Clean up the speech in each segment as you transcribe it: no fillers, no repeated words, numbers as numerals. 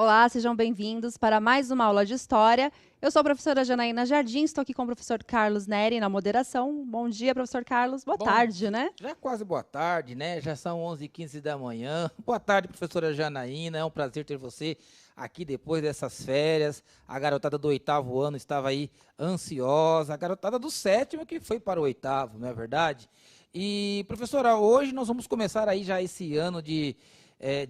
Olá, sejam bem-vindos para mais uma aula de História. Eu sou a professora Janaína Jardim, estou aqui com o professor Carlos Neri na moderação. Bom dia, professor Carlos. Boa Bom, tarde, né? já é quase boa tarde, né? Já são 11h15 da manhã. Boa tarde, professora Janaína. É um prazer ter você aqui depois dessas férias. A garotada do oitavo ano estava aí ansiosa. A garotada do sétimo que foi para o oitavo, não é verdade? E, professora, hoje nós vamos começar aí já esse ano de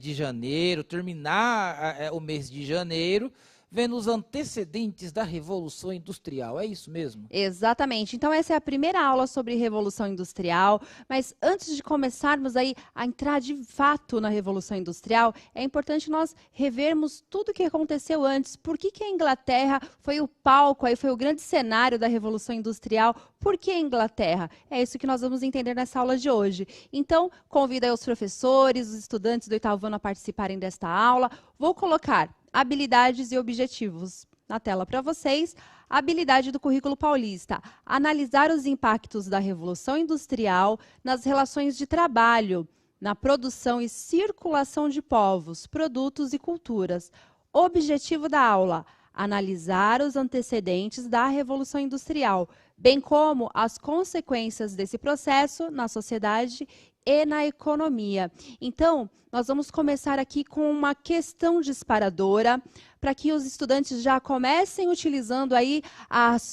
janeiro, terminar o mês de janeiro, vendo os antecedentes da Revolução Industrial. É isso mesmo? Exatamente. Então, essa é a primeira aula sobre Revolução Industrial. Mas antes de começarmos aí a entrar de fato na Revolução Industrial, é importante nós revermos tudo o que aconteceu antes. Por que a Inglaterra foi o palco, aí foi o grande cenário da Revolução Industrial? Por que a Inglaterra? É isso que nós vamos entender nessa aula de hoje. Então, convido aí os professores, os estudantes do oitavo ano a participarem desta aula. Vou colocar habilidades e objetivos na tela para vocês. A habilidade do currículo paulista: analisar os impactos da Revolução Industrial nas relações de trabalho, na produção e circulação de povos, produtos e culturas. Objetivo da aula: analisar os antecedentes da Revolução Industrial, bem como as consequências desse processo na sociedade e na economia. Então, nós vamos começar aqui com uma questão disparadora, para que os estudantes já comecem utilizando aí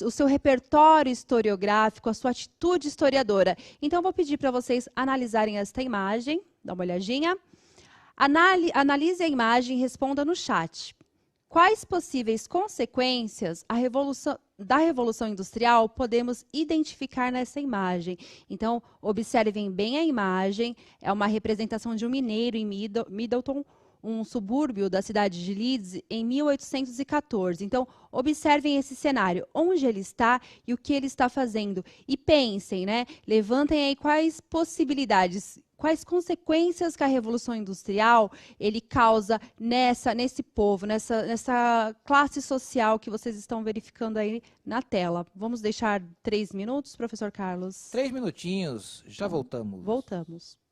o seu repertório historiográfico, a sua atitude historiadora. Então, vou pedir para vocês analisarem esta imagem, dá uma olhadinha. Analise a imagem e responda no chat. Quais possíveis consequências da Revolução Industrial podemos identificar nessa imagem? Então, observem bem a imagem. É uma representação de um mineiro em Middleton, um subúrbio da cidade de Leeds, em 1814. Então, observem esse cenário, onde ele está e o que ele está fazendo. E pensem, né? Levantem aí quais possibilidades, quais consequências que a Revolução Industrial ele causa nesse povo, nessa classe social que vocês estão verificando aí na tela. Vamos deixar 3 minutos, professor Carlos? 3 minutinhos, já Então, voltamos. voltamos.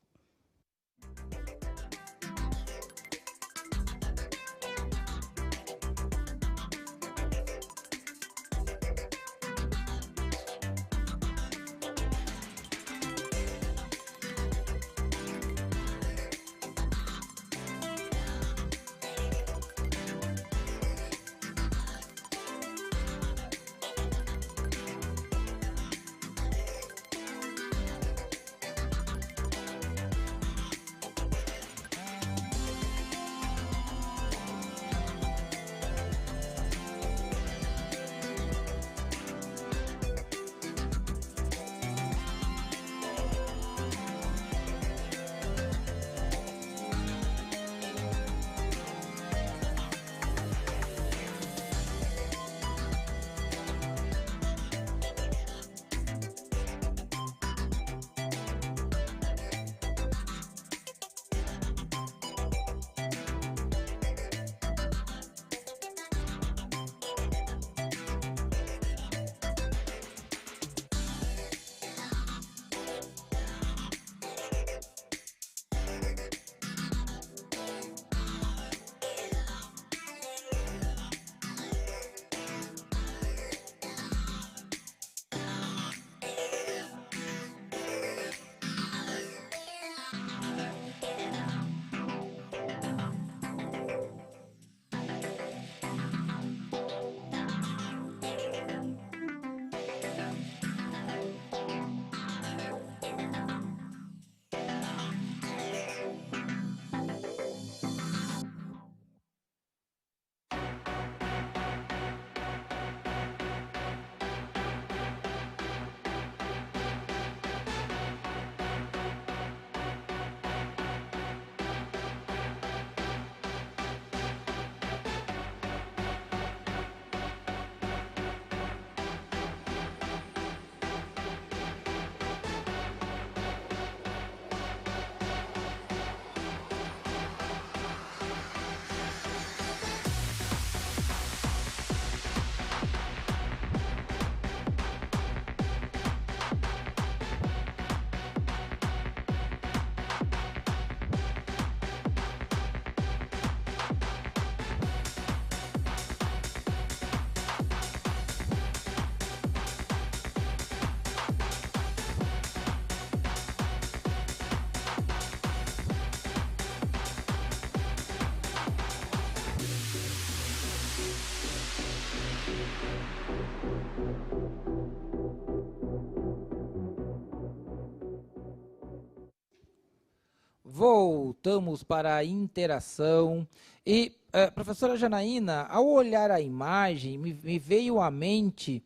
voltamos para a interação. E, professora Janaína, ao olhar a imagem, me veio à mente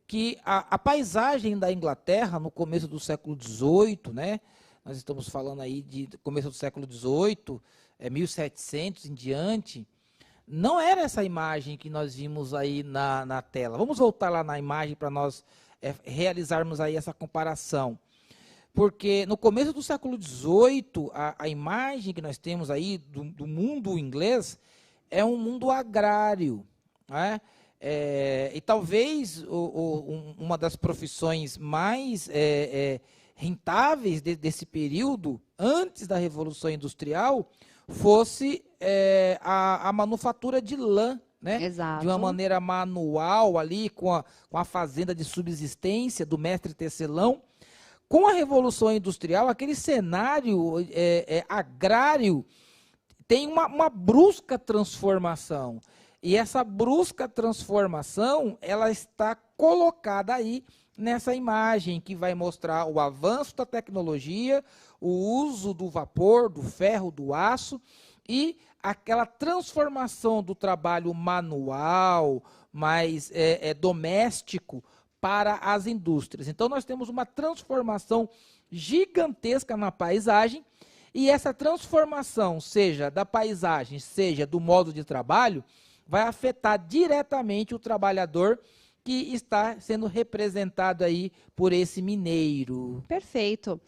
que a paisagem da Inglaterra, no começo do século XVIII, né? Nós estamos falando aí de começo do século XVIII, 1700 em diante, não era essa imagem que nós vimos aí na tela. Vamos voltar lá na imagem para nós realizarmos aí essa comparação. Porque no começo do século XVIII, a imagem que nós temos aí do mundo inglês é um mundo agrário, né? E talvez uma das profissões mais rentáveis desse período, antes da Revolução Industrial, fosse a manufatura de lã, né? Exato. De uma maneira manual ali, com a fazenda de subsistência do mestre tecelão. Com a Revolução Industrial, aquele cenário agrário tem uma brusca transformação. E essa brusca transformação, ela está colocada aí nessa imagem que vai mostrar o avanço da tecnologia, o uso do vapor, do ferro, do aço e aquela transformação do trabalho manual, mais doméstico, para as indústrias. Então, nós temos uma transformação gigantesca na paisagem, e essa transformação, seja da paisagem, seja do modo de trabalho, vai afetar diretamente o trabalhador que está sendo representado aí por esse mineiro. Perfeito.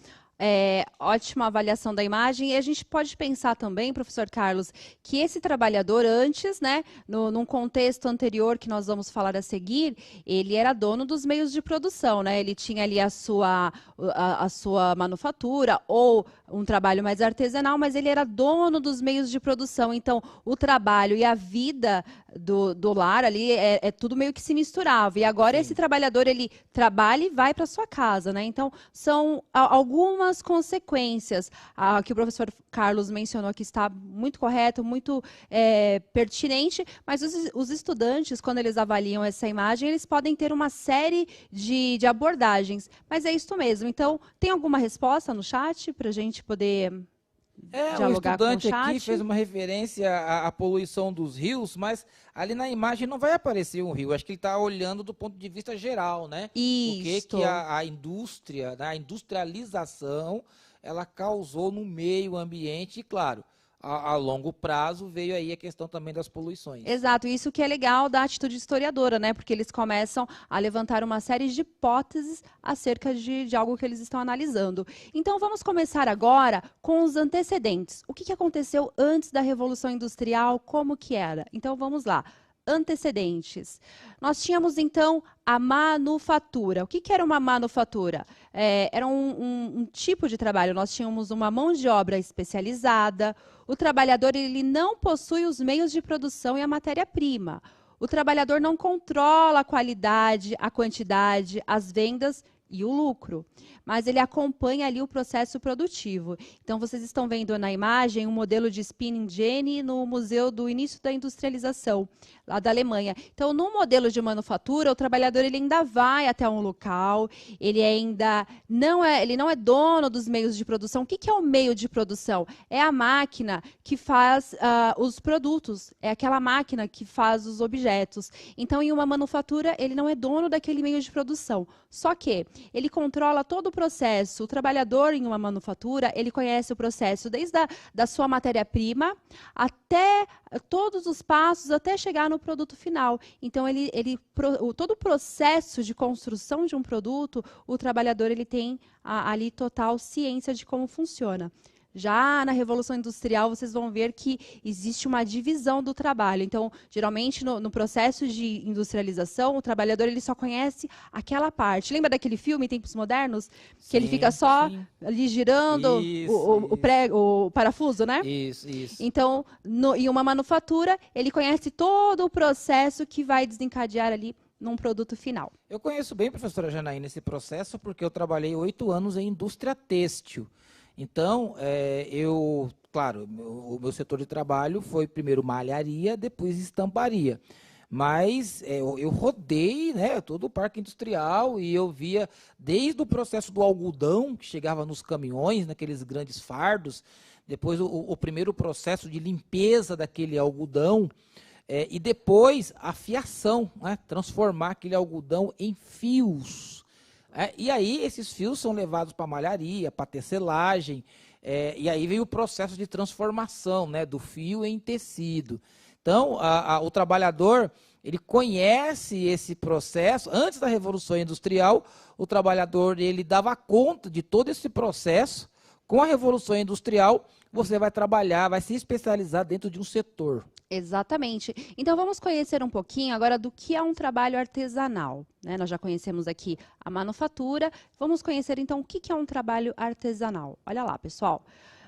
Ótima avaliação da imagem. E a gente pode pensar também, professor Carlos, que esse trabalhador antes, né, num contexto anterior que nós vamos falar a seguir, ele era dono dos meios de produção, né? Ele tinha ali a sua manufatura ou um trabalho mais artesanal, mas ele era dono dos meios de produção. Então, o trabalho e a vida do lar ali é tudo meio que se misturava. E agora esse trabalhador, ele trabalha e vai para sua casa, né? Então, são algumas consequências que o professor Carlos mencionou, que está muito correto, muito pertinente, mas os estudantes, quando eles avaliam essa imagem, eles podem ter uma série de abordagens, mas é isso mesmo. Então, tem alguma resposta no chat para a gente poder dialogar com o chat? O estudante aqui fez uma referência à poluição dos rios, mas ali na imagem não vai aparecer um rio. Acho que ele está olhando do ponto de vista geral, né? Isso. O que a indústria, né, a industrialização, ela causou no meio ambiente e, claro, a longo prazo veio aí a questão também das poluições. Exato, isso que é legal da atitude historiadora, né? Porque eles começam a levantar uma série de hipóteses acerca de algo que eles estão analisando. Então vamos começar agora com os antecedentes. O que aconteceu antes da Revolução Industrial? Como que era? Então vamos lá. Antecedentes. Nós tínhamos, então, a manufatura. O que era uma manufatura? Era um tipo de trabalho. Nós tínhamos uma mão de obra especializada. O trabalhador ele não possui os meios de produção e a matéria-prima. O trabalhador não controla a qualidade, a quantidade, as vendas e o lucro, mas ele acompanha ali o processo produtivo. Então, vocês estão vendo na imagem um modelo de spinning jenny no Museu do Início da Industrialização, lá da Alemanha. Então, no modelo de manufatura, o trabalhador ele ainda vai até um local, ele ainda não é dono dos meios de produção. O que é o meio de produção? É a máquina que faz os produtos, é aquela máquina que faz os objetos. Então, em uma manufatura, ele não é dono daquele meio de produção. Só que ele controla todo o processo. O trabalhador em uma manufatura, ele conhece o processo desde da sua matéria-prima até todos os passos, até chegar no produto final. Então, todo o processo de construção de um produto, o trabalhador ele tem ali total ciência de como funciona. Já na Revolução Industrial, vocês vão ver que existe uma divisão do trabalho. Então, geralmente, no processo de industrialização, o trabalhador ele só conhece aquela parte. Lembra daquele filme, Tempos Modernos? Que Sim, ele fica só ali girando o parafuso, né? Isso. Então, em uma manufatura, ele conhece todo o processo que vai desencadear ali num produto final. Eu conheço bem, professora Janaína, esse processo, porque eu trabalhei 8 anos em indústria têxtil. Então, claro, o meu setor de trabalho foi primeiro malharia, depois estamparia. Mas eu rodei, né, todo o parque industrial e eu via desde o processo do algodão, que chegava nos caminhões, naqueles grandes fardos, depois o primeiro processo de limpeza daquele algodão, e depois a fiação, né, transformar aquele algodão em fios. E aí esses fios são levados para malharia, para tecelagem, e aí vem o processo de transformação, né, do fio em tecido. Então, o trabalhador, ele conhece esse processo. Antes da Revolução Industrial, o trabalhador ele dava conta de todo esse processo. Com a Revolução Industrial, você vai trabalhar, vai se especializar dentro de um setor. Exatamente. Então vamos conhecer um pouquinho agora do que é um trabalho artesanal, né? Nós já conhecemos aqui a manufatura, vamos conhecer então o que é um trabalho artesanal. Olha lá, pessoal.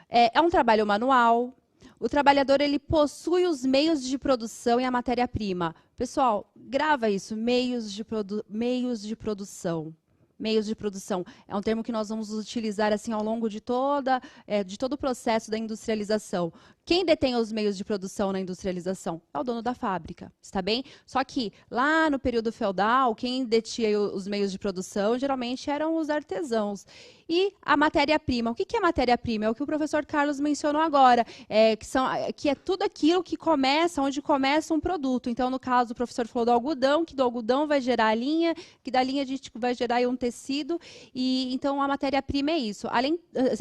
É um trabalho manual. O trabalhador ele possui os meios de produção e a matéria-prima. Pessoal, grava isso, meios de produção. Meios de produção. É um termo que nós vamos utilizar assim ao longo de todo o processo da industrialização. Quem detém os meios de produção na industrialização? É o dono da fábrica, está bem? Só que lá no período feudal, quem detinha os meios de produção geralmente eram os artesãos. E a matéria-prima. O que é matéria-prima? É o que o professor Carlos mencionou agora, que é tudo aquilo que começa, onde começa um produto. Então, no caso, o professor falou do algodão, que do algodão vai gerar a linha, que da linha a gente vai gerar um tecido. E então, a matéria-prima é isso.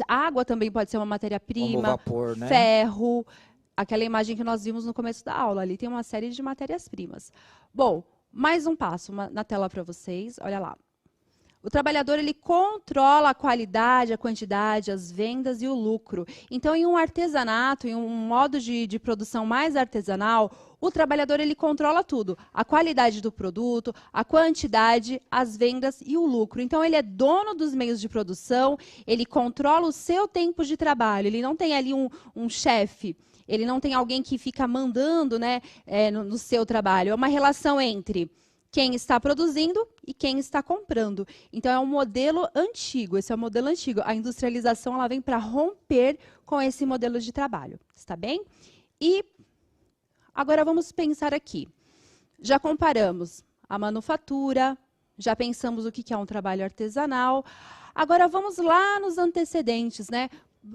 A água também pode ser uma matéria-prima, como vapor, né? Ferro, aquela imagem que nós vimos no começo da aula. Ali tem uma série de matérias-primas. Bom, mais um passo na tela para vocês. Olha lá. O trabalhador ele controla a qualidade, a quantidade, as vendas e o lucro. Então, em um artesanato, em um modo de produção mais artesanal, o trabalhador ele controla tudo. A qualidade do produto, a quantidade, as vendas e o lucro. Então, ele é dono dos meios de produção, ele controla o seu tempo de trabalho. Ele não tem ali um chefe, ele não tem alguém que fica mandando, né, no seu trabalho. É uma relação entre quem está produzindo e quem está comprando. Então, é um modelo antigo, esse é o modelo antigo. A industrialização ela vem para romper com esse modelo de trabalho, está bem? E agora vamos pensar aqui. Já comparamos a manufatura, já pensamos o que é um trabalho artesanal. Agora vamos lá nos antecedentes, né?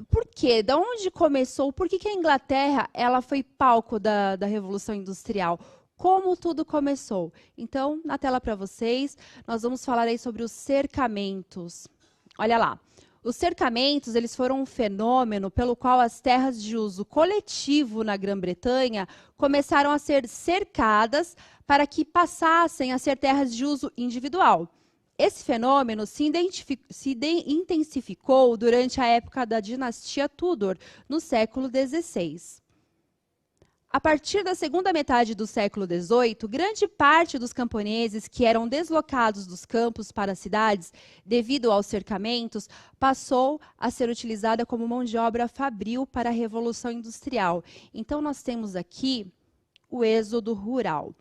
Por quê? Da onde começou? Por que a Inglaterra ela foi palco da Revolução Industrial? Como tudo começou? Então, na tela para vocês, nós vamos falar aí sobre os cercamentos. Olha lá. Os cercamentos, eles foram um fenômeno pelo qual as terras de uso coletivo na Grã-Bretanha começaram a ser cercadas para que passassem a ser terras de uso individual. Esse fenômeno se intensificou durante a época da dinastia Tudor, no século XVI. A partir da segunda metade do século XVIII, grande parte dos camponeses que eram deslocados dos campos para as cidades devido aos cercamentos passou a ser utilizada como mão de obra fabril para a Revolução Industrial. Então, nós temos aqui o êxodo rural.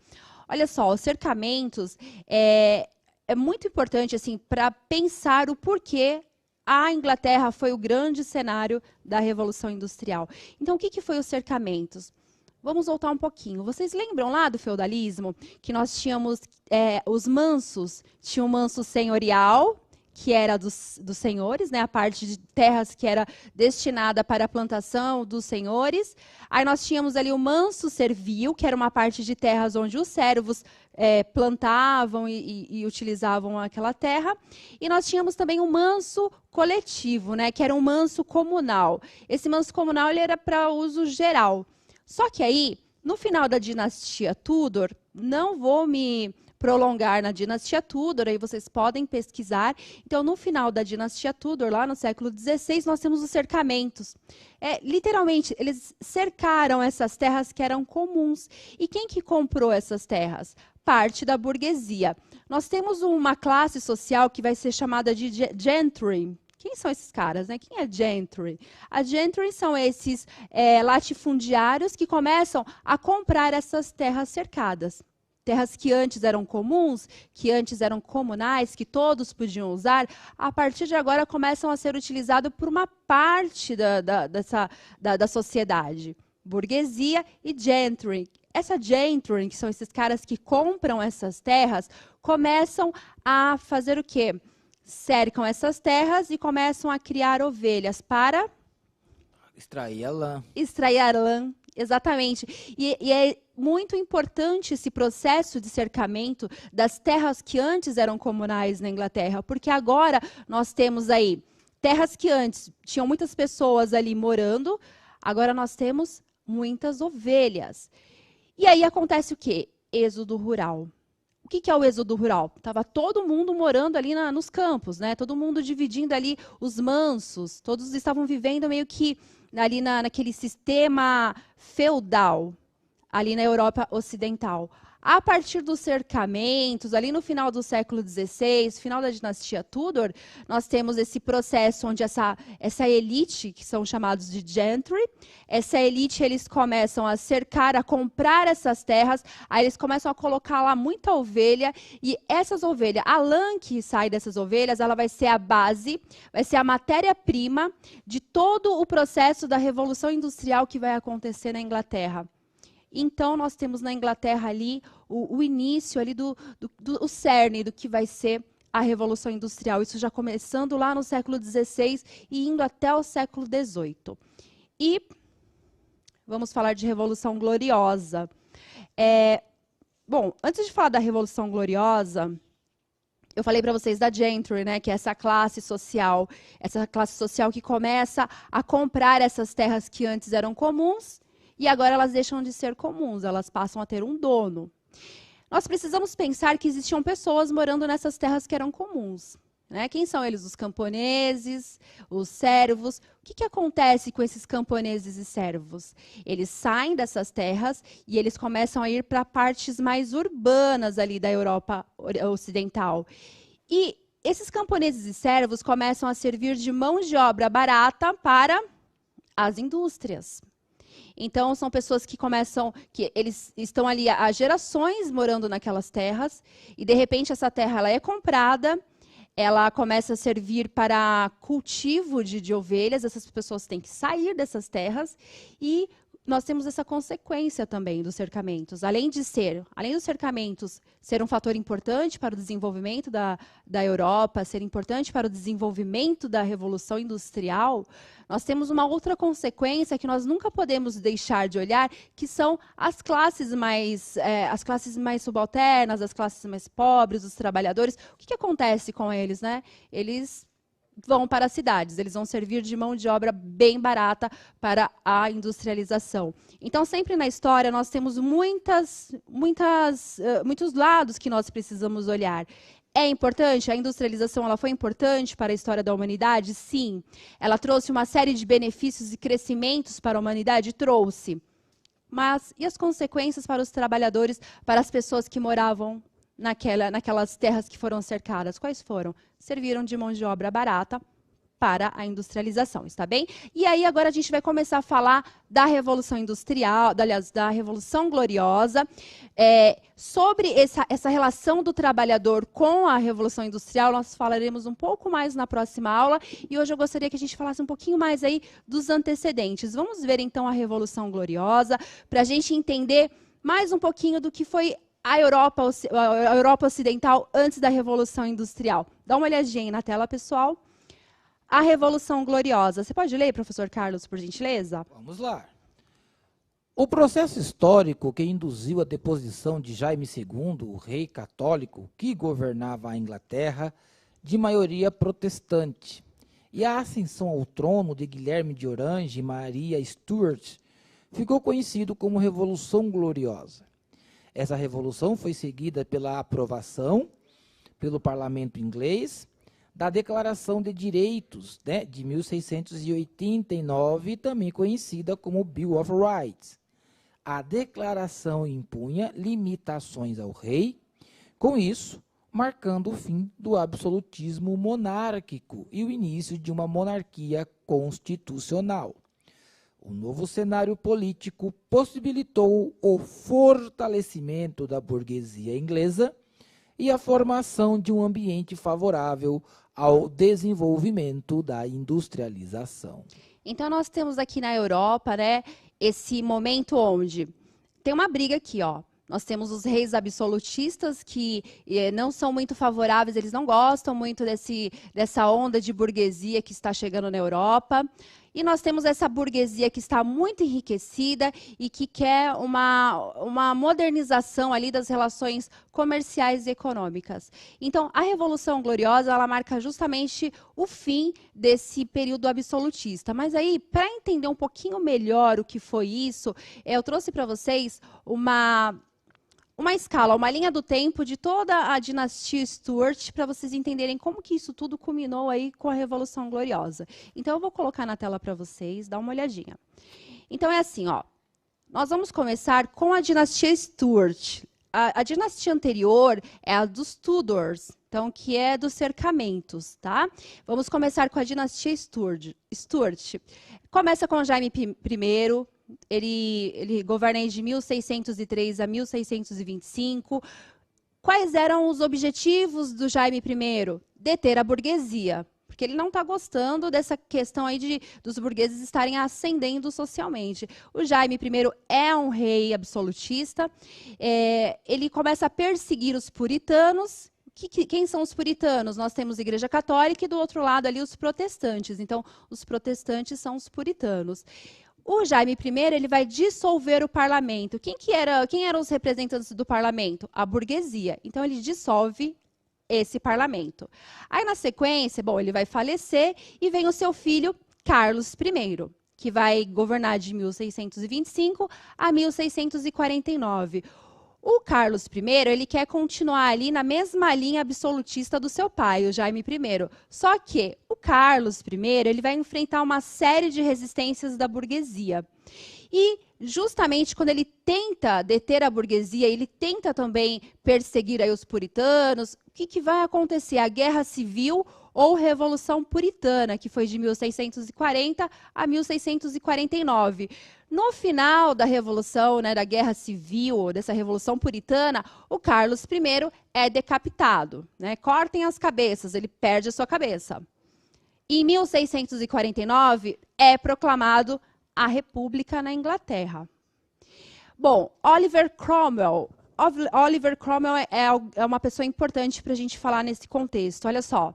Olha só, os cercamentos é muito importante assim, para pensar o porquê a Inglaterra foi o grande cenário da Revolução Industrial. Então, o que foi os cercamentos? Vamos voltar um pouquinho. Vocês lembram lá do feudalismo que nós tínhamos os mansos? Tinha o manso senhorial, que era dos senhores, né? A parte de terras que era destinada para a plantação dos senhores. Aí nós tínhamos ali o manso servil, que era uma parte de terras onde os servos plantavam e utilizavam aquela terra. E nós tínhamos também o manso coletivo, né? Que era um manso comunal. Esse manso comunal ele era para uso geral. Só que aí, no final da dinastia Tudor, não vou me prolongar na dinastia Tudor, aí vocês podem pesquisar. Então, no final da dinastia Tudor, lá no século XVI, nós temos os cercamentos. Literalmente, eles cercaram essas terras que eram comuns. E quem que comprou essas terras? Parte da burguesia. Nós temos uma classe social que vai ser chamada de gentry. Quem são esses caras, né? Quem é gentry? A gentry são esses latifundiários que começam a comprar essas terras cercadas. Terras que antes eram comuns, que antes eram comunais, que todos podiam usar, a partir de agora começam a ser utilizadas por uma parte da sociedade. Burguesia e gentry. essa gentry, que são esses caras que compram essas terras, começam a fazer o quê? Cercam essas terras e começam a criar ovelhas para Extrair a lã. extrair a lã. Exatamente. E é muito importante esse processo de cercamento das terras que antes eram comunais na Inglaterra, porque agora nós temos aí terras que antes tinham muitas pessoas ali morando, agora nós temos muitas ovelhas. E aí acontece o quê? Êxodo rural. O que é o êxodo rural? Estava todo mundo morando ali nos campos, né? Todo mundo dividindo ali os mansos, todos estavam vivendo meio que ali naquele sistema feudal, ali na Europa Ocidental. A partir dos cercamentos, ali no final do século XVI, final da dinastia Tudor, nós temos esse processo onde essa elite, que são chamados de gentry, essa elite, eles começam a cercar, a comprar essas terras, aí eles começam a colocar lá muita ovelha, e essas ovelhas, a lã que sai dessas ovelhas, ela vai ser a base, vai ser a matéria-prima de todo o processo da Revolução Industrial que vai acontecer na Inglaterra. Então, nós temos na Inglaterra ali o início ali do cerne do que vai ser a Revolução Industrial. Isso já começando lá no século XVI e indo até o século XVIII. E vamos falar de Revolução Gloriosa. Bom, antes de falar da Revolução Gloriosa, eu falei para vocês da gentry, né, que é essa classe social que começa a comprar essas terras que antes eram comuns, e agora elas deixam de ser comuns, elas passam a ter um dono. Nós precisamos pensar que existiam pessoas morando nessas terras que eram comuns. Né? Quem são eles? Os camponeses, os servos. O que acontece com esses camponeses e servos? Eles saem dessas terras e eles começam a ir para partes mais urbanas ali da Europa Ocidental. E esses camponeses e servos começam a servir de mão de obra barata para as indústrias. Então, são pessoas que eles estão ali há gerações morando naquelas terras, e de repente essa terra ela é comprada, ela começa a servir para cultivo de ovelhas, essas pessoas têm que sair dessas terras, e nós temos essa consequência também dos cercamentos. Além dos cercamentos ser um fator importante para o desenvolvimento da Europa, ser importante para o desenvolvimento da Revolução Industrial, nós temos uma outra consequência que nós nunca podemos deixar de olhar, que são as classes mais subalternas, as classes mais pobres, os trabalhadores. O que acontece com eles, né? Eles vão para as cidades, eles vão servir de mão de obra bem barata para a industrialização. Então, sempre na história, nós temos muitos lados que nós precisamos olhar. É importante? A industrialização ela foi importante para a história da humanidade? Sim. Ela trouxe uma série de benefícios e crescimentos para a humanidade? Trouxe. Mas e as consequências para os trabalhadores, para as pessoas que moravam naquelas terras que foram cercadas? Quais foram? Serviram de mão de obra barata para a industrialização, está bem? E aí agora a gente vai começar a falar da Revolução Industrial, aliás, da Revolução Gloriosa, sobre essa relação do trabalhador com a Revolução Industrial. Nós falaremos um pouco mais na próxima aula, e hoje eu gostaria que a gente falasse um pouquinho mais aí dos antecedentes. Vamos ver então a Revolução Gloriosa, para a gente entender mais um pouquinho do que foi a Europa Ocidental antes da Revolução Industrial. Dá uma olhadinha aí na tela, pessoal. A Revolução Gloriosa. Você pode ler, professor Carlos, por gentileza? Vamos lá. O processo histórico que induziu a deposição de Jaime II, o rei católico que governava a Inglaterra, de maioria protestante, e a ascensão ao trono de Guilherme de Orange e Maria Stuart, ficou conhecido como Revolução Gloriosa. Essa revolução foi seguida pela aprovação pelo parlamento inglês da Declaração de Direitos, né, de 1689, também conhecida como Bill of Rights. A declaração impunha limitações ao rei, com isso, marcando o fim do absolutismo monárquico e o início de uma monarquia constitucional. O novo cenário político possibilitou o fortalecimento da burguesia inglesa e a formação de um ambiente favorável ao desenvolvimento da industrialização. Então, nós temos aqui na Europa, né, esse momento onde tem uma briga aqui, ó. Nós temos os reis absolutistas que não são muito favoráveis, eles não gostam muito dessa onda de burguesia que está chegando na Europa. E nós temos essa burguesia que está muito enriquecida e que quer uma modernização ali das relações comerciais e econômicas. Então, a Revolução Gloriosa, ela marca justamente o fim desse período absolutista. Mas aí, para entender um pouquinho melhor o que foi isso, eu trouxe para vocês uma escala, uma linha do tempo de toda a dinastia Stuart, para vocês entenderem como que isso tudo culminou aí com a Revolução Gloriosa. Então, eu vou colocar na tela para vocês, dá uma olhadinha. Então, é assim, ó. Nós vamos começar com a dinastia Stuart. A dinastia anterior é a dos Tudors, então, que é dos cercamentos, tá? Vamos começar com a dinastia Stuart. Começa com Jaime I. Ele governa de 1603 a 1625. Quais eram os objetivos do Jaime I? Deter a burguesia, porque ele não está gostando dessa questão aí dos burgueses estarem ascendendo socialmente. O Jaime I é um rei absolutista, ele começa a perseguir os puritanos. Quem são os puritanos? Nós temos a Igreja Católica e do outro lado ali os protestantes. Então, os protestantes são os puritanos. O Jaime I, ele vai dissolver o parlamento. Quem eram os representantes do parlamento? A burguesia. Então, ele dissolve esse parlamento. Aí, na sequência, bom, ele vai falecer e vem o seu filho, Carlos I, que vai governar de 1625 a 1649. O Carlos I, ele quer continuar ali na mesma linha absolutista do seu pai, o Jaime I. Só que o Carlos I, ele vai enfrentar uma série de resistências da burguesia. E justamente quando ele tenta deter a burguesia, ele tenta também perseguir aí os puritanos, o que vai acontecer? A Guerra Civil ou Revolução Puritana, que foi de 1640 a 1649. No final da Revolução, né, da Guerra Civil, dessa Revolução Puritana, o Carlos I é decapitado. Né? Cortem as cabeças, ele perde a sua cabeça. Em 1649, é proclamado a República na Inglaterra. Bom, Oliver Cromwell. Oliver Cromwell é uma pessoa importante para a gente falar nesse contexto. Olha só.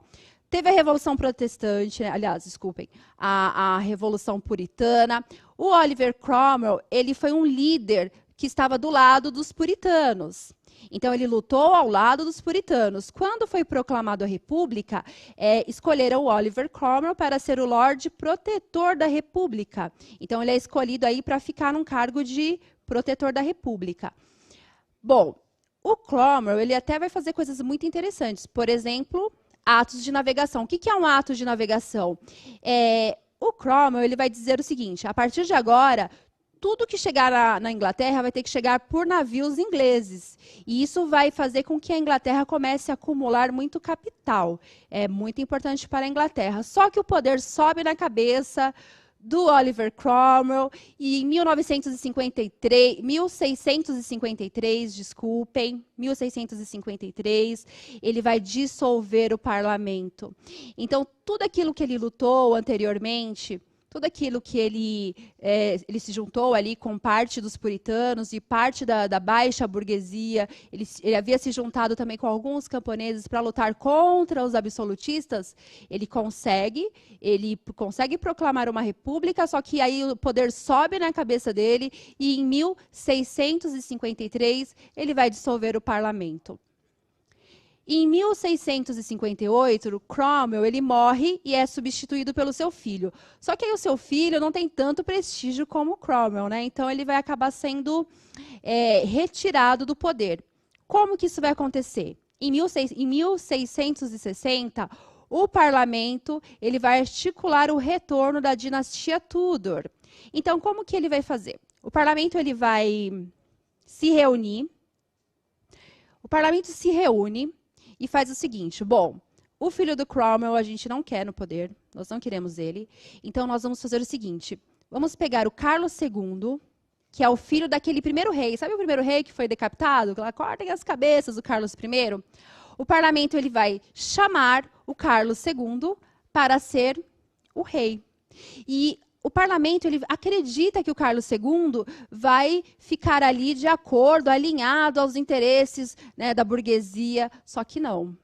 Teve a Revolução Protestante, né? Aliás, desculpem, a Revolução Puritana. O Oliver Cromwell, ele foi um líder que estava do lado dos puritanos. Então, ele lutou ao lado dos puritanos. Quando foi proclamada a República, escolheram o Oliver Cromwell para ser o Lorde Protetor da República. Então, ele é escolhido aí para ficar num cargo de Protetor da República. Bom, o Cromwell, ele até vai fazer coisas muito interessantes. Por exemplo, atos de navegação. O que é um ato de navegação? O Cromwell, ele vai dizer o seguinte: a partir de agora, tudo que chegar na Inglaterra vai ter que chegar por navios ingleses. E isso vai fazer com que a Inglaterra comece a acumular muito capital. É muito importante para a Inglaterra. Só que o poder sobe na cabeça do Oliver Cromwell e em 1653, ele vai dissolver o parlamento. Então, tudo aquilo que ele lutou anteriormente, tudo aquilo que ele se juntou ali com parte dos puritanos e parte da baixa burguesia, ele havia se juntado também com alguns camponeses para lutar contra os absolutistas, ele consegue proclamar uma república, só que aí o poder sobe na cabeça dele e em 1653 ele vai dissolver o parlamento. Em 1658, Cromwell ele morre e é substituído pelo seu filho. Só que aí o seu filho não tem tanto prestígio como Cromwell, né? Então ele vai acabar sendo retirado do poder. Como que isso vai acontecer? Em 1660, o parlamento ele vai articular o retorno da dinastia Tudor. Então, como que ele vai fazer? O parlamento ele vai se reunir. O parlamento se reúne e faz o seguinte: bom, o filho do Cromwell a gente não quer no poder, nós não queremos ele, então nós vamos fazer o seguinte: vamos pegar o Carlos II, que é o filho daquele primeiro rei. Sabe o primeiro rei que foi decapitado? Cortem as cabeças do Carlos I. O parlamento ele vai chamar o Carlos II para ser o rei. E o parlamento ele acredita que o Carlos II vai ficar ali de acordo, alinhado aos interesses, né, da burguesia, só que não.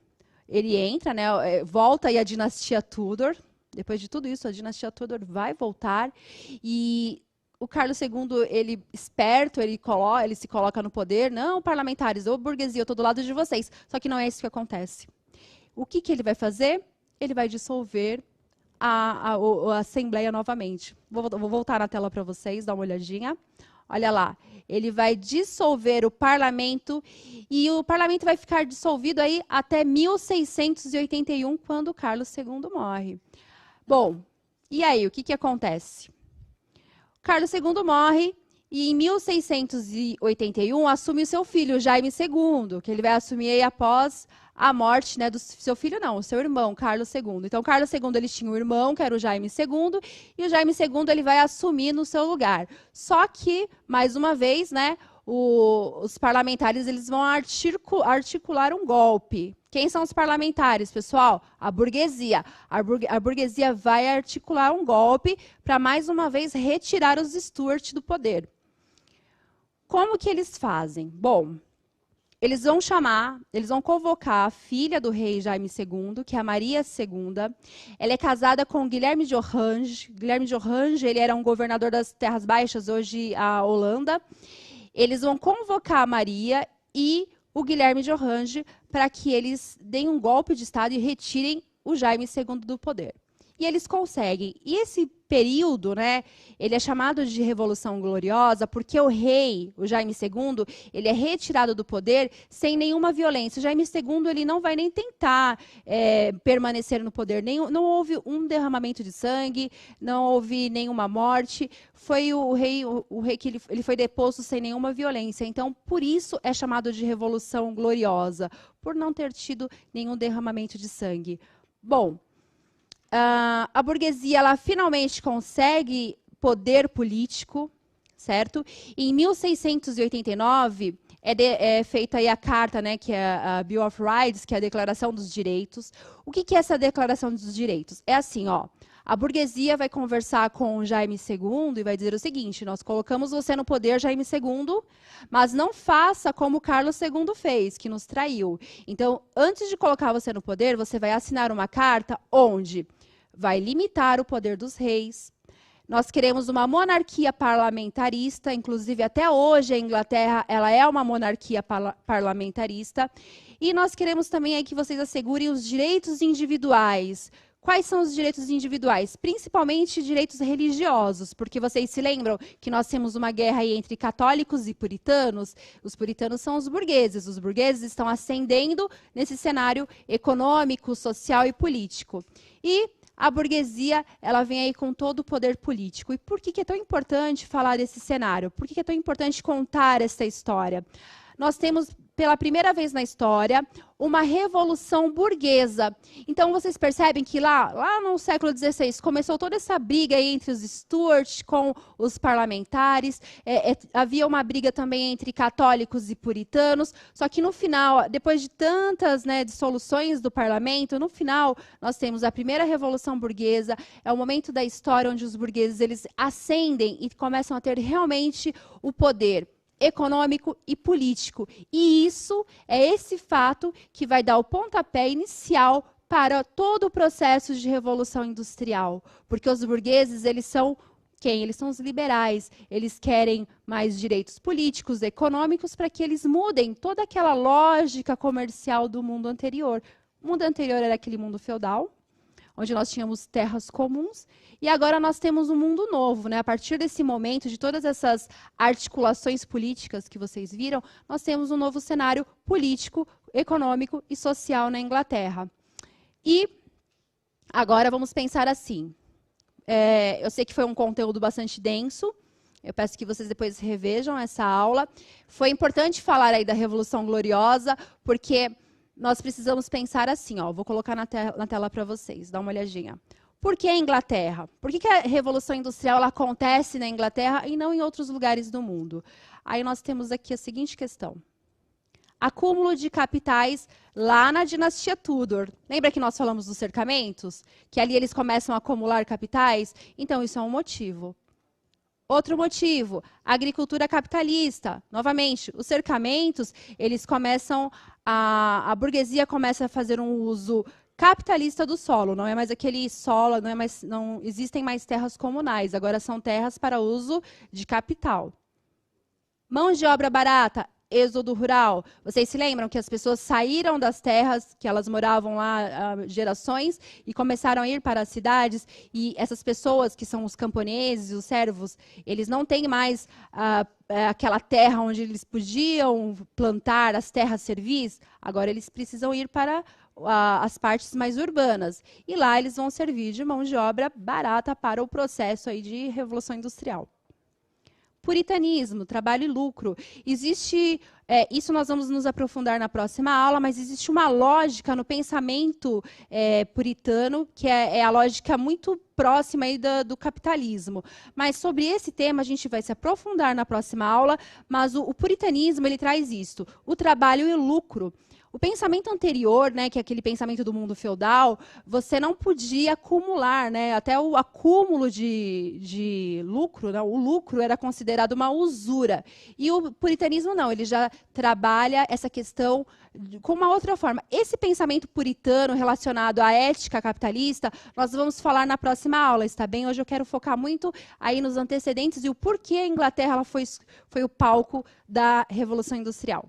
Ele entra, né, volta aí a dinastia Tudor, depois de tudo isso, a dinastia Tudor vai voltar, e o Carlos II, ele esperto, ele se coloca no poder, não, parlamentares, ou burguesia, eu estou do lado de vocês, só que não é isso que acontece. O que ele vai fazer? Ele vai dissolver a Assembleia novamente. Vou voltar na tela para vocês, dar uma olhadinha. Olha lá, ele vai dissolver o parlamento e o parlamento vai ficar dissolvido aí até 1681, quando Carlos II morre. Bom, e aí, o que acontece? Carlos II morre e em 1681 assume o seu filho, Jaime II, que ele vai assumir aí após a morte, né, do seu filho, não, o seu irmão, Carlos II. Então, Carlos II, ele tinha um irmão, que era o Jaime II, e o Jaime II, ele vai assumir no seu lugar. Só que, mais uma vez, né, os parlamentares, eles vão articular um golpe. Quem são os parlamentares, pessoal? A burguesia. A burguesia vai articular um golpe para, mais uma vez, retirar os Stuart do poder. Como que eles fazem? Bom, eles vão convocar a filha do rei Jaime II, que é a Maria II. Ela é casada com Guilherme de Orange. Guilherme de Orange, ele era um governador das Terras Baixas, hoje a Holanda. Eles vão convocar a Maria e o Guilherme de Orange para que eles deem um golpe de Estado e retirem o Jaime II do poder. E eles conseguem. E esse período, né, ele é chamado de Revolução Gloriosa porque o rei, o Jaime II, ele é retirado do poder sem nenhuma violência. O Jaime II, ele não vai nem tentar permanecer no poder. Não houve um derramamento de sangue, não houve nenhuma morte. Foi o rei que ele foi deposto sem nenhuma violência. Então, por isso é chamado de Revolução Gloriosa, por não ter tido nenhum derramamento de sangue. Bom, a burguesia, ela finalmente consegue poder político, certo? Em 1689, é feita aí a carta, né, que é a Bill of Rights, que é a Declaração dos Direitos. O que é essa Declaração dos Direitos? É assim, ó, a burguesia vai conversar com o Jaime II e vai dizer o seguinte: nós colocamos você no poder, Jaime II, mas não faça como Carlos II fez, que nos traiu. Então, antes de colocar você no poder, você vai assinar uma carta onde vai limitar o poder dos reis. Nós queremos uma monarquia parlamentarista, inclusive até hoje a Inglaterra ela é uma monarquia parlamentarista. E nós queremos também aí que vocês assegurem os direitos individuais. Quais são os direitos individuais? Principalmente direitos religiosos, porque vocês se lembram que nós temos uma guerra aí entre católicos e puritanos? Os puritanos são os burgueses estão ascendendo nesse cenário econômico, social e político. E a burguesia, ela vem aí com todo o poder político. E por que é tão importante falar desse cenário? Por que é tão importante contar essa história? Nós temos, pela primeira vez na história, uma revolução burguesa. Então, vocês percebem que lá no século XVI, começou toda essa briga entre os Stuart com os parlamentares. Havia uma briga também entre católicos e puritanos. Só que no final, depois de tantas, né, dissoluções do parlamento, no final, nós temos a primeira revolução burguesa. É o momento da história onde os burgueses eles ascendem e começam a ter realmente o poder econômico e político. E isso é esse fato que vai dar o pontapé inicial para todo o processo de revolução industrial. Porque os burgueses, eles são quem? Eles são os liberais. Eles querem mais direitos políticos, econômicos, para que eles mudem toda aquela lógica comercial do mundo anterior. O mundo anterior era aquele mundo feudal, onde nós tínhamos terras comuns, e agora nós temos um mundo novo, né? A partir desse momento, de todas essas articulações políticas que vocês viram, nós temos um novo cenário político, econômico e social na Inglaterra. E agora vamos pensar assim. Eu sei que foi um conteúdo bastante denso, eu peço que vocês depois revejam essa aula. Foi importante falar aí da Revolução Gloriosa, porque nós precisamos pensar assim, ó, vou colocar na tela para vocês, dá uma olhadinha. Por que a Inglaterra? Por que a Revolução Industrial ela acontece na Inglaterra e não em outros lugares do mundo? Aí nós temos aqui a seguinte questão. acúmulo de capitais lá na dinastia Tudor. Lembra que nós falamos dos cercamentos? Que ali eles começam a acumular capitais? Então, isso é um motivo. Outro motivo, agricultura capitalista. Novamente, os cercamentos, eles começam, a burguesia começa a fazer um uso capitalista do solo. Não é mais aquele solo, não existem mais terras comunais, agora são terras para uso de capital. Mão de obra barata, êxodo rural. Vocês se lembram que as pessoas saíram das terras que elas moravam lá há gerações e começaram a ir para as cidades, e essas pessoas que são os camponeses, os servos, eles não têm mais aquela terra onde eles podiam plantar, as terras servis, agora eles precisam ir para as partes mais urbanas. E lá eles vão servir de mão de obra barata para o processo aí de revolução industrial. Puritanismo, trabalho e lucro. Existe, isso nós vamos nos aprofundar na próxima aula, mas existe uma lógica no pensamento puritano, que é a lógica muito próxima aí do capitalismo. Mas sobre esse tema a gente vai se aprofundar na próxima aula, mas o puritanismo ele traz isto, o trabalho e o lucro. O pensamento anterior, né, que é aquele pensamento do mundo feudal, você não podia acumular, né, até o acúmulo de lucro, né, o lucro era considerado uma usura. E o puritanismo não, ele já trabalha essa questão com uma outra forma. Esse pensamento puritano relacionado à ética capitalista, nós vamos falar na próxima aula, está bem? Hoje eu quero focar muito aí nos antecedentes e o porquê a Inglaterra ela foi o palco da Revolução Industrial.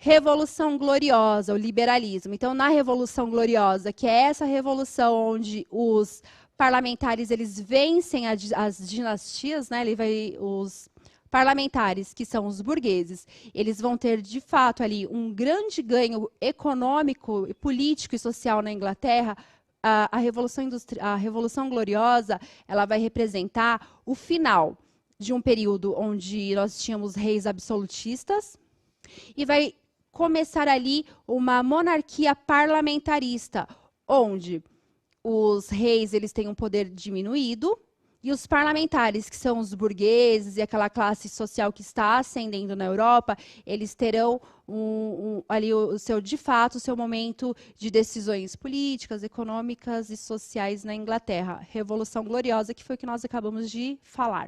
Revolução Gloriosa, o liberalismo. Então, na Revolução Gloriosa, que é essa revolução onde os parlamentares eles vencem as dinastias, né? Os parlamentares, que são os burgueses, eles vão ter, de fato, ali um grande ganho econômico, político e social na Inglaterra. A Revolução Gloriosa ela vai representar o final de um período onde nós tínhamos reis absolutistas e vai começar ali uma monarquia parlamentarista, onde os reis eles têm um poder diminuído e os parlamentares, que são os burgueses e aquela classe social que está ascendendo na Europa, eles terão ali de fato, o seu momento de decisões políticas, econômicas e sociais na Inglaterra. Revolução Gloriosa, que foi o que nós acabamos de falar.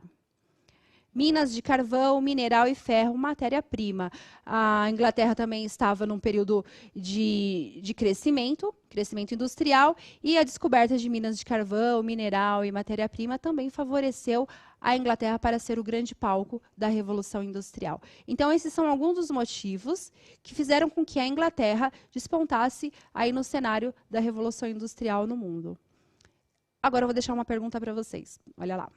Minas de carvão, mineral e ferro, matéria-prima. A Inglaterra também estava num período de crescimento industrial, e a descoberta de minas de carvão, mineral e matéria-prima também favoreceu a Inglaterra para ser o grande palco da Revolução Industrial. Então, esses são alguns dos motivos que fizeram com que a Inglaterra despontasse aí no cenário da Revolução Industrial no mundo. Agora eu vou deixar uma pergunta para vocês. Olha lá.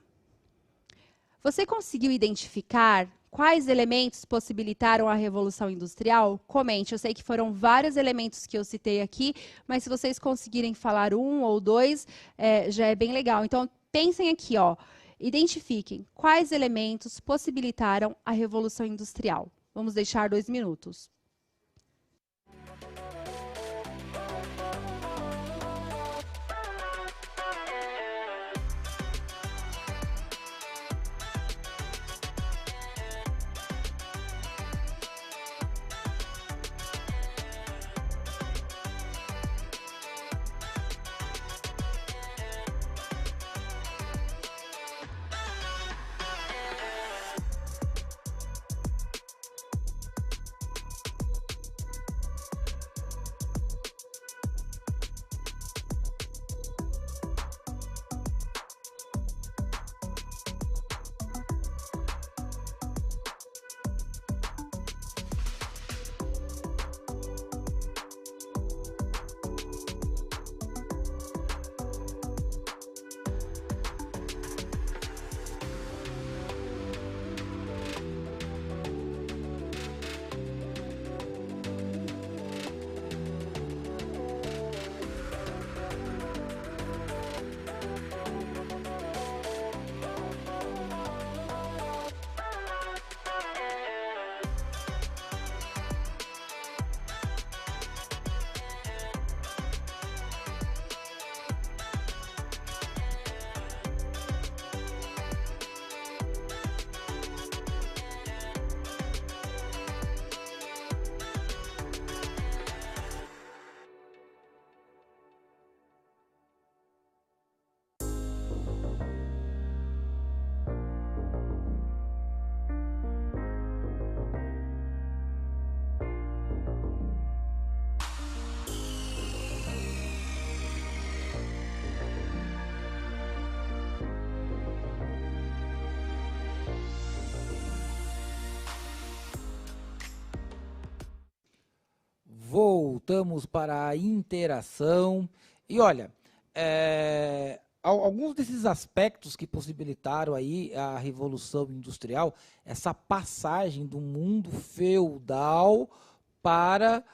Você conseguiu identificar quais elementos possibilitaram a Revolução Industrial? Comente, eu sei que foram vários elementos que eu citei aqui, mas se vocês conseguirem falar um ou dois, já é bem legal. Então, pensem aqui, ó, identifiquem quais elementos possibilitaram a Revolução Industrial. Vamos deixar 2 minutos. Voltamos para a interação. E olha, alguns desses aspectos que possibilitaram aí a Revolução Industrial, essa passagem do mundo feudal para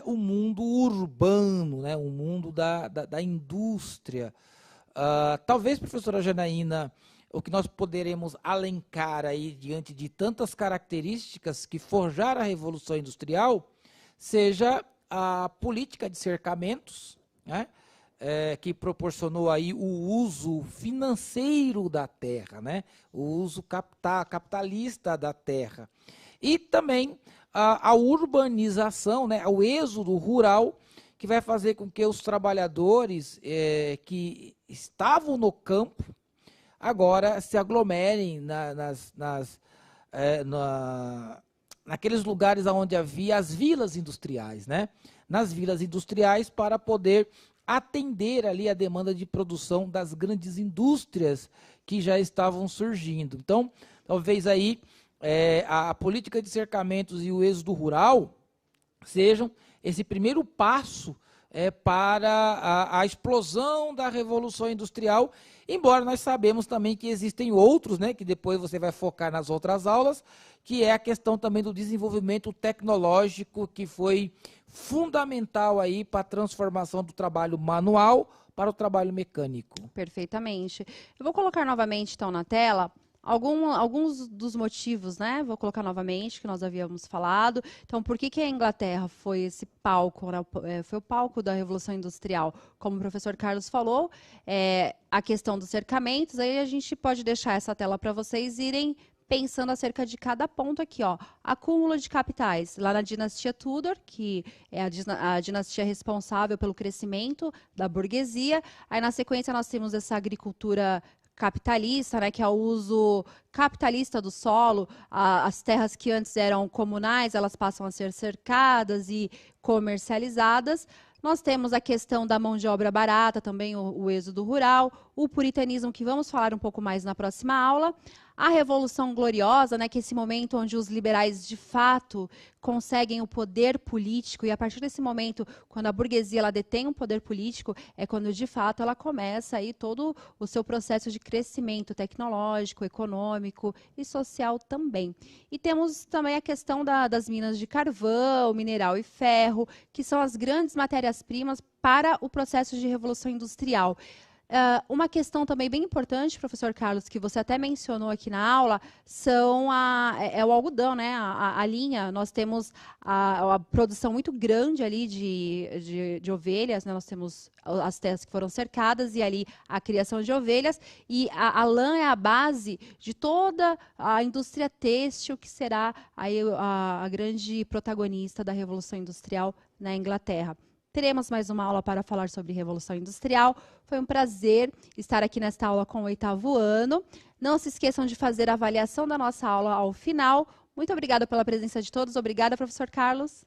o mundo urbano, né, o mundo da indústria. Talvez, professora Janaína, o que nós poderemos alencar aí diante de tantas características que forjaram a Revolução Industrial seja a política de cercamentos, né, que proporcionou aí o uso financeiro da terra, né, o uso capitalista da terra. E também a urbanização, né, o êxodo rural, que vai fazer com que os trabalhadores que estavam no campo agora se aglomerem naqueles lugares onde havia as vilas industriais, né? Nas vilas industriais, para poder atender ali a demanda de produção das grandes indústrias que já estavam surgindo. Então, talvez aí a política de cercamentos e o êxodo rural sejam esse primeiro passo para a explosão da Revolução Industrial, embora nós sabemos também que existem outros, né, que depois você vai focar nas outras aulas, que é a questão também do desenvolvimento tecnológico, que foi fundamental aí para a transformação do trabalho manual para o trabalho mecânico. Perfeitamente. Eu vou colocar novamente, então, na tela alguns dos motivos, né? Vou colocar novamente, que nós havíamos falado. Então, por que a Inglaterra foi esse palco, né? Foi o palco da Revolução Industrial? Como o professor Carlos falou, a questão dos cercamentos, aí a gente pode deixar essa tela para vocês irem pensando acerca de cada ponto aqui, ó. Acúmulo de capitais, lá na dinastia Tudor, que é a dinastia responsável pelo crescimento da burguesia. Aí, na sequência, nós temos essa agricultura capitalista, né, que é o uso capitalista do solo. As terras que antes eram comunais, elas passam a ser cercadas e comercializadas. Nós temos a questão da mão de obra barata, também o êxodo rural, o puritanismo, que vamos falar um pouco mais na próxima aula, a Revolução Gloriosa, né, que é esse momento onde os liberais, de fato, conseguem o poder político, e a partir desse momento, quando a burguesia ela detém um poder político, é quando, de fato, ela começa aí todo o seu processo de crescimento tecnológico, econômico e social também. E temos também a questão das minas de carvão, mineral e ferro, que são as grandes matérias-primas para o processo de revolução industrial. Uma questão também bem importante, professor Carlos, que você até mencionou aqui na aula, é o algodão, né? A linha. Nós temos a produção muito grande ali de ovelhas, né? Nós temos as terras que foram cercadas e ali a criação de ovelhas. E a lã é a base de toda a indústria têxtil, que será aí a grande protagonista da Revolução Industrial na Inglaterra. Teremos mais uma aula para falar sobre Revolução Industrial. Foi um prazer estar aqui nesta aula com o 8º ano. Não se esqueçam de fazer a avaliação da nossa aula ao final. Muito obrigada pela presença de todos. Obrigada, professor Carlos.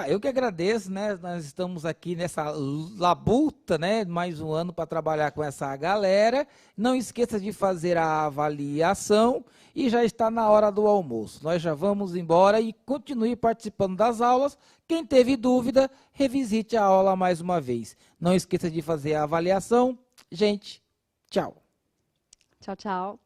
Eu que agradeço, né? Nós estamos aqui nessa labuta, né? Mais um ano para trabalhar com essa galera. Não esqueça de fazer a avaliação e já está na hora do almoço. Nós já vamos embora e continue participando das aulas. Quem teve dúvida, revisite a aula mais uma vez. Não esqueça de fazer a avaliação. Gente, tchau. Tchau, tchau.